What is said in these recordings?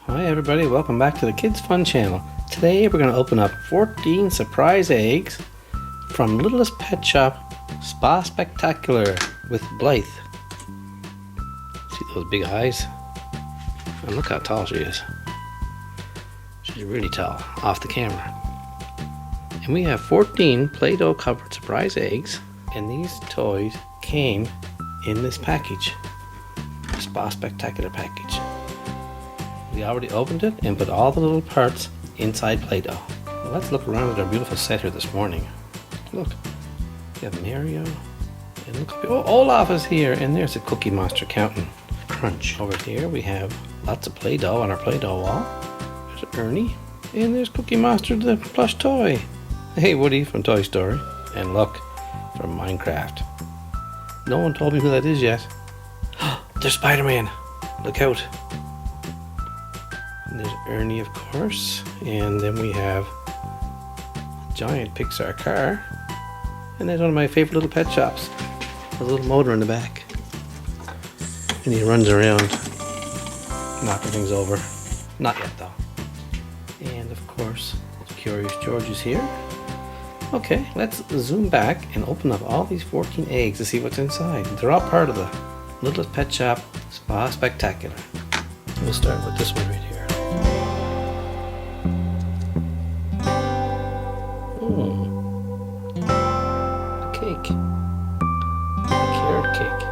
Hi everybody, welcome back to the Kids Fun Channel. Today we're going to open up 14 surprise eggs from Littlest Pet Shop, Spa Spectacular with Blythe. See those big eyes? And look how tall she is. She's really tall, off the camera. And we have 14 Play-Doh covered surprise eggs, and these toys came in this package, the Spa Spectacular package. We already opened it and put all the little parts inside Play-Doh. Well, let's look around at our beautiful set here this morning. Look, we have Mario, and look, oh, Olaf is here, and there's a Cookie Monster counting Crunch. Over here we have lots of Play-Doh on our Play-Doh wall. There's Ernie, and there's Cookie Monster, the plush toy. Hey, Woody from Toy Story, and look, from Minecraft. No one told me who that is yet. There's Spiderman. Look out. And there's Ernie, of course, and then we have a giant Pixar car, and there's one of my favorite little pet shops with a little motor in the back, and he runs around knocking things over. Not yet though. And of course Curious George is here. Okay, let's zoom back and open up all these 14 eggs to see what's inside. They're all part of the Littlest Pet Shop Spa Spectacular. We'll start with this one right here. A cake. A carrot cake.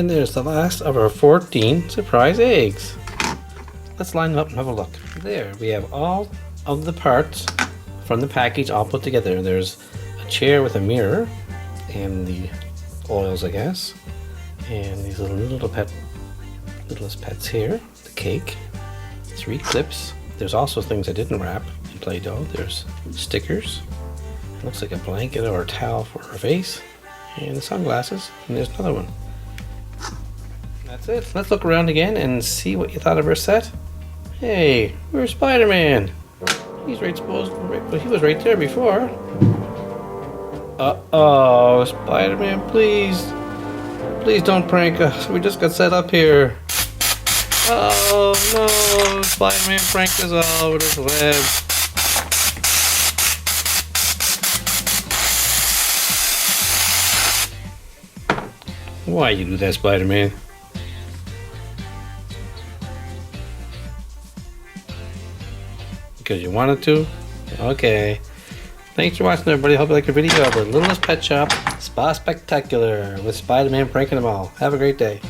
And there's the last of our 14 surprise eggs. Let's line them up and have a look. There, we have all of the parts from the package all put together. There's a chair with a mirror and the oils, I guess. And these littlest pets here. The cake. 3 clips. There's also things I didn't wrap in Play-Doh. There's stickers. It looks like a blanket or a towel for her face. And the sunglasses. And there's another one. That's it. Let's look around again and see what you thought of our set. Hey, where's Spiderman? He's right supposed. Well, he was right there before. Uh-oh, Spiderman, please. Please don't prank us. We just got set up here. Oh no, Spiderman pranked us all with his web. Why you do that, Spiderman? Because you wanted to? Okay. Thanks for watching, everybody. Hope you liked the video of our Littlest Pet Shop Spa Spectacular with Spiderman pranking them all. Have a great day.